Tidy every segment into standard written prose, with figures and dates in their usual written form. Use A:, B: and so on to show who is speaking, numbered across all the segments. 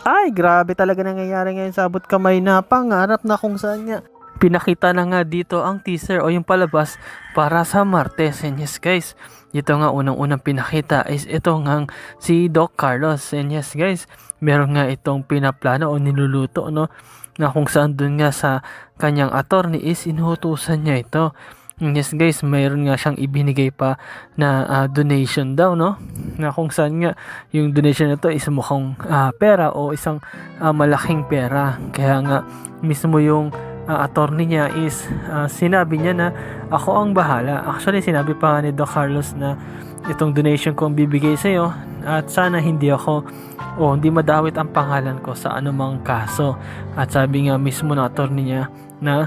A: Ay, grabe talaga nangyayari ngayon sa abot kamay na pangarap na kung saan nga. Pinakita na nga dito ang teaser o yung palabas para sa Martes. And yes guys, dito nga unang-unang pinakita is ito nga si Doc Carlos. And yes guys, meron nga itong pinaplano o niluluto no, na kung saan dun nga sa kanyang attorney is inuutusan niya ito. Yes guys, mayroon nga siyang ibinigay pa na donation daw no, na kung saan nga yung donation na to is mukhang pera o isang malaking pera. Kaya nga mismo yung attorney niya is sinabi niya na ako ang bahala. Actually sinabi pa nga ni Doc Carlos na itong donation ko ang bibigay sa iyo at sana hindi ako o hindi madawit ang pangalan ko sa anumang kaso. At sabi nga mismo ng attorney niya na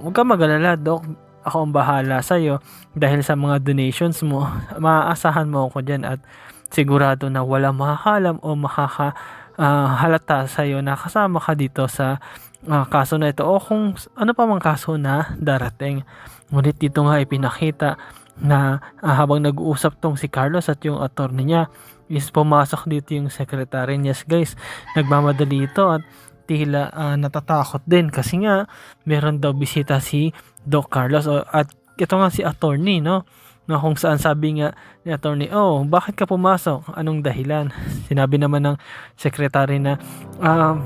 A: huwag ka mag-alala Doc, ako ang bahala sa iyo dahil sa mga donations mo, maaasahan mo ako dyan at sigurado na wala makakalam o makakahalata sa iyo na kasama ka dito sa kaso na ito o kung ano pa mang kaso na darating. Ngunit dito nga ipinakita na habang nag-uusap tong si Carlos at yung attorney niya is pumasok dito yung secretary. Yes guys, nagmamadali ito at tila natatakot din kasi nga meron daw bisita si Doc Carlos at ito nga si attorney no, na kung saan sabi nga ni attorney, oh bakit ka pumasok, anong dahilan? Sinabi naman ng secretary na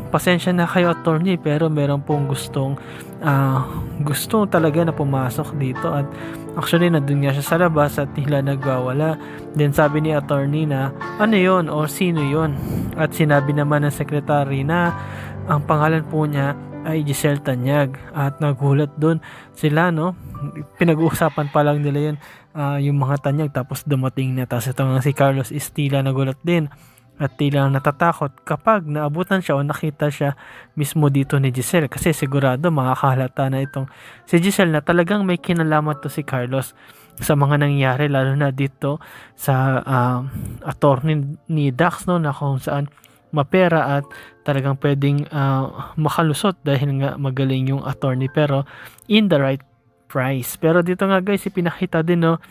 A: pasensya na kayo attorney pero meron pong gusto talaga na pumasok dito at actually nandun nga siya sa labas at tila nagwawala. Then sabi ni attorney na ano yon o sino yon, at sinabi naman ng secretary na ang pangalan po niya ay Giselle Tanyag at nagulat doon sila no, pinag-uusapan pa lang nila yun yung mga Tanyag tapos dumating na, tapos ito nga si Carlos is tila nagulat din at tila natatakot kapag naabutan siya o nakita siya mismo dito ni Giselle kasi sigurado makakahalata na itong si Giselle na talagang may kinalaman to si Carlos sa mga nangyari lalo na dito sa attorney ni Dax no, na kung saan mapera at talagang pwedeng makalusot dahil nga magaling yung attorney pero in the right price. Pero dito nga guys ipinakita din no,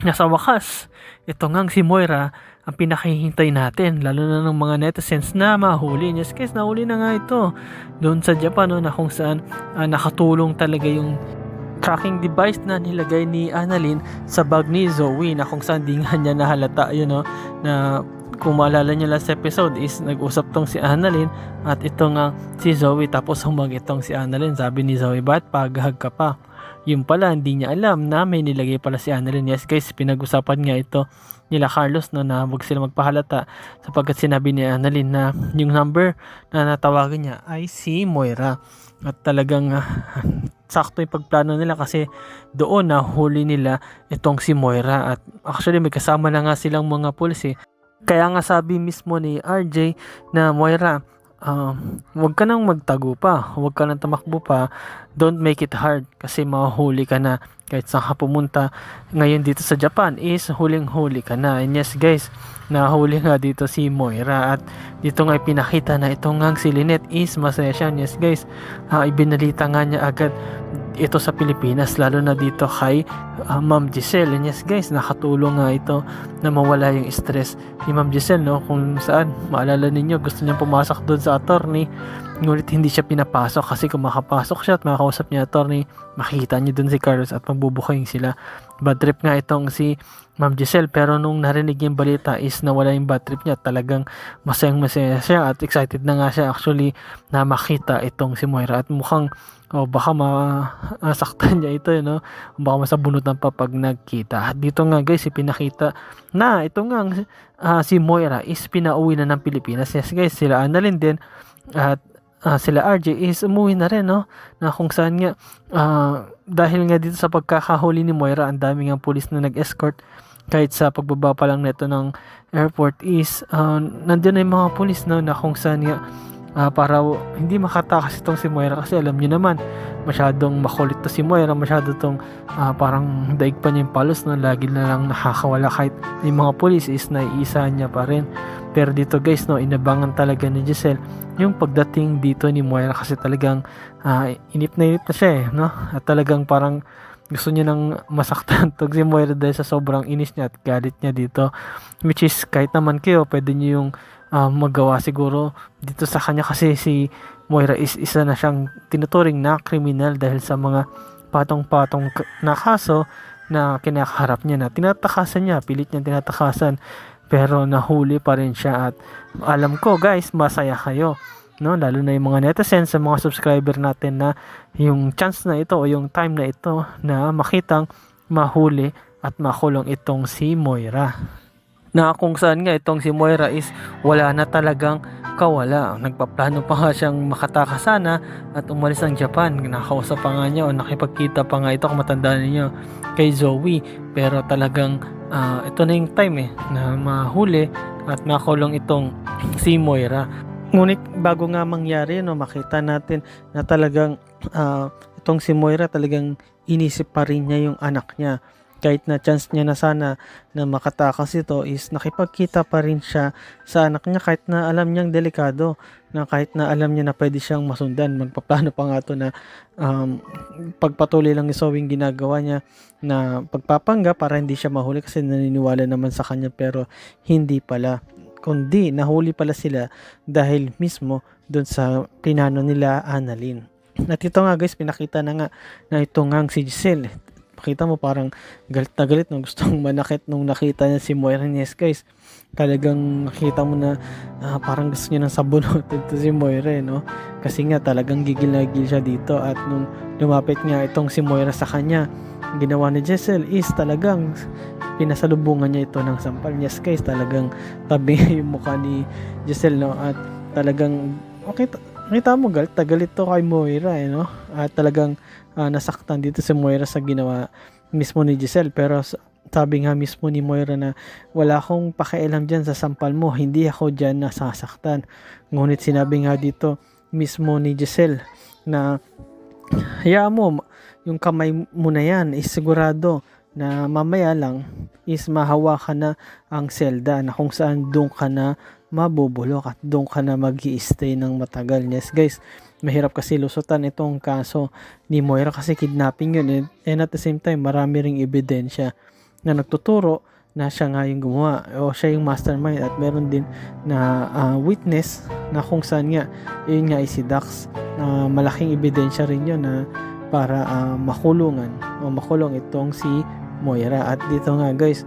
A: na sa wakas ito nga si Moira ang pinakahihintay natin lalo na ng mga netizens na mahuli. Yes guys, nahuli na nga ito doon sa Japan no, na kung saan nakatulong talaga yung tracking device na nilagay ni Annalyn sa bag ni Zoe na kung saan di nga niya nahalata yun no, na kung maalala nyo last episode is nag-usap tong si Annalyn at ito nga si Zoe tapos humag itong si Annalyn. Sabi ni Zoe, ba't paghag ka pa? Yung pala hindi niya alam na may nilagay pala si Annalyn. Yes guys, pinag-usapan nga ito nila Carlos no, na huwag sila magpahalata sapagkat sinabi ni Annalyn na yung number na natawagan niya ay si Moira at talagang sakto yung pagplano nila kasi doon na huli nila itong si Moira at actually may kasama na nga silang mga pulis Kaya nga sabi mismo ni RJ na Moira, huwag ka nang magtago pa, huwag ka nang tamakbo pa, don't make it hard kasi mahuli ka na kahit saan ka pumunta ngayon dito sa Japan is huling-huli ka na. And yes guys, nahuli nga dito si Moira at dito nga pinakita na ito nga si Lynette is masaya siya. Yes guys, ibinalita nga niya agad ito sa Pilipinas lalo na dito kay Ma'am Giselle. And yes guys, nakatulong nga ito na mawala yung stress ni Ma'am Giselle no, kung saan maalala ninyo gusto niya pumasok doon sa attorney ngunit hindi siya pinapasok kasi kung makapasok siya at makakausap niya attorney makikita niyo doon si Carlos at magbubuking sila. Bad trip nga itong si Ma'am Giselle pero nung narinig yung balita is nawala yung bad trip niya, talagang masayang masaya siya at excited na nga siya actually na makita itong si Moira at mukhang baka masaktan niya ito no? Baka masabunutan pa pag nagkita. At dito nga guys ipinakita na ito nga si Moira is pinauwi na ng Pilipinas. Yes guys, sila Annalyn din at sila RJ is umuwi na rin no, na kung saan nga dahil nga dito sa pagkakahuli ni Moira ang dami nga pulis na nag-escort kahit sa pagbaba pa lang nito ng airport is nandiyan na yung mga pulis no, na kung saan nga para hindi makatakas itong si Moira kasi alam niyo naman masyadong makulit to si Moira, masyado tong parang daig pa niya yung palos na lagi na lang nakakawala kahit yung mga pulis is naiisa niya pa rin. Pero dito guys, no, inabangan talaga ni Giselle yung pagdating dito ni Moira kasi talagang inip na siya no? At talagang parang gusto niya nang masaktan tog si Moira dahil sa sobrang inis niya at galit niya dito, which is kahit naman kayo pwede niyo yung magawa siguro dito sa kanya kasi si Moira is isa na siyang tinuturing na kriminal dahil sa mga patong-patong na kaso na kinakaharap niya na tinatakasan niya, pilit niya tinatakasan pero nahuli pa rin siya. At alam ko guys, masaya kayo, no? Lalo na yung mga netizens sa mga subscriber natin na yung chance na ito o yung time na ito na makitang mahuli at makulong itong si Moira, na kung saan nga itong si Moira is wala na talagang kawala. Nagpaplano pa nga siyang makatakas sana at umalis ng Japan. Nakausap pa nga niya o nakipagkita pa nga ito kung matandaan niyo kay Zoe. Pero talagang ito na yung time na mahuli at makulong itong si Moira. Ngunit bago nga mangyari, no, makita natin na talagang itong si Moira talagang inisip pa rin niya yung anak niya. Kahit na chance niya na sana na makatakas ito is nakipagkita pa rin siya sa anak niya kahit na alam niyang delikado, na kahit na alam niya na pwede siyang masundan. Magpaplano pa nga to na pagpatuloy lang ni Zoe ginagawa niya na pagpapangga para hindi siya mahuli kasi naniniwala naman sa kanya pero hindi pala, kundi nahuli pala sila dahil mismo doon sa plinano nila Annalyn. At ito nga guys, pinakita na nga na ito nga si Giselle. Pakita mo parang galit na galit nung gustong manakit nung nakita niya si Moira. Yes guys, talagang nakita mo na parang gusto niya ng sabunutin to si Moira no? Kasi nga talagang gigil na gigil siya dito. At nung lumapit nga itong si Moira sa kanya, ginawa ni Giselle is talagang pinasalubungan niya ito ng sampal. Yes guys, talagang tabi yung mukha ni Giselle no? At talagang kita mo galit na galit to kay Moira no? At talagang nasaktan dito si Moira sa ginawa mismo ni Giselle. Pero sabi nga mismo ni Moira na wala akong pakialam dyan sa sampal mo, hindi ako dyan nasasaktan. Ngunit sinabi nga dito mismo ni Giselle na hayaan mo yung kamay mo na yan is sigurado na mamaya lang is mahawakan na ang selda na kung saan doon ka na mabubulok at doon ka na mag-i-stay ng matagal. Yes guys, mahirap kasi lusutan itong kaso ni Moira kasi kidnapping yun and at the same time marami ring ebidensya na nagtuturo na siya nga yung gumawa o siya yung mastermind. At meron din na witness na kung saan nga yun nga ay si Dax, na malaking ebidensya rin yun na para makulungan o makulong itong si Moira. At dito nga guys,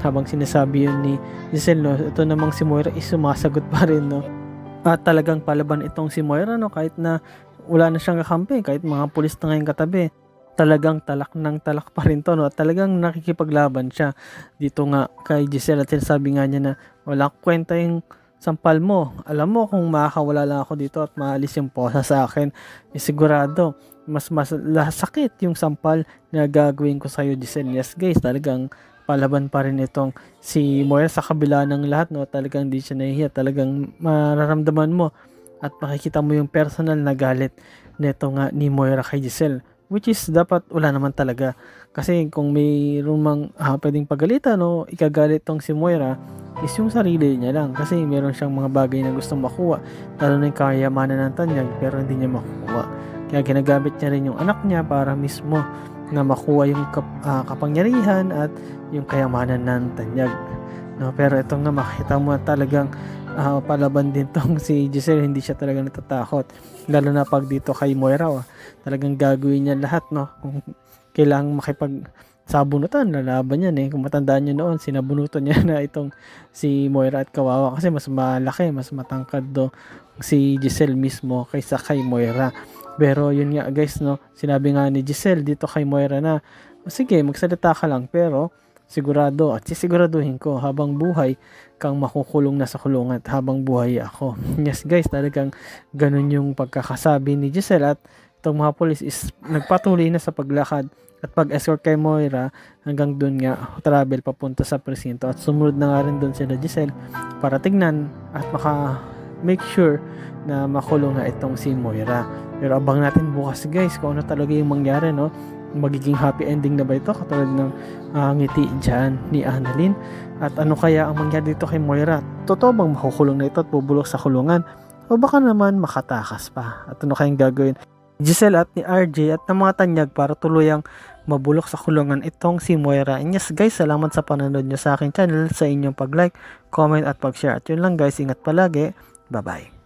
A: habang sinasabi yun ni Giselle no, ito namang si Moira is sumasagot pa rin no. At talagang palaban itong si Moira no, kahit na wala na siyang kakampi, kahit mga pulis na ngayon katabi, talagang talak ng talak pa rin to no. At talagang nakikipaglaban siya dito nga kay Giselle. At sinasabi nga niya na wala kwenta yung sampal mo, alam mo kung makakawala lang ako dito at maalis yung posa sa akin, sigurado mas sakit yung sampal na gagawin ko sa'yo Giselle. Yes guys, talagang palaban pa rin itong si Moira sa kabila ng lahat no. Talagang di siya nahihiya, talagang mararamdaman mo at makikita mo yung personal na galit nito nga ni Moira kay Giselle, which is dapat wala naman talaga. Kasi kung mayroong mang pwedeng pagalitan no, ikagalit tong si Moira is yung sarili niya lang kasi meron siyang mga bagay na gustong makuha, lalo na yung kayamanan ng Tanyag pero hindi niya makuha. Kaya ginagamit niya rin yung anak niya para mismo na makuha yung kapangyarihan at yung kayamanan ng Tanyag no. Pero ito nga makita mo talagang palaban din tong si Giselle, hindi siya talaga natatakot, lalo na pag dito kay Moira talagang gagawin niya lahat no. Kung kailangang makipagsabunutan, lalaban yan kung matandaan niyo noon, sinabunutan niya na itong si Moira at kawawa kasi mas malaki, mas matangkad do si Giselle mismo kaysa kay Moira. Pero yun nga guys no, sinabi nga ni Giselle dito kay Moira na sige magsalita ka lang pero sigurado at sisiguraduhin ko habang buhay kang makukulong na sa kulungan at habang buhay ako. Yes guys, talagang ganun yung pagkakasabi ni Giselle. At itong mga polis is nagpatuloy na sa paglakad at pag-escort kay Moira hanggang doon nga travel papunta sa presinto. At sumunod na nga rin doon sila Giselle para tignan at make sure na makulong na itong si Moira. Pero abang natin bukas guys kung ano talaga yung mangyari, no? Magiging happy ending na ba ito katulad ng ngiti dyan ni Annalyn, at ano kaya ang mangyari dito kay Moira? Totoo bang makukulong na ito at bubulok sa kulungan, o baka naman makatakas pa? At ano kayang gagawin Giselle at ni RJ at ng mga tanyag para tuluyang mabulok sa kulungan itong si Moira? And yes guys, salamat sa panonood nyo sa aking channel, sa inyong pag-like, comment at pag-share. At yun lang guys, ingat palagi, bye bye.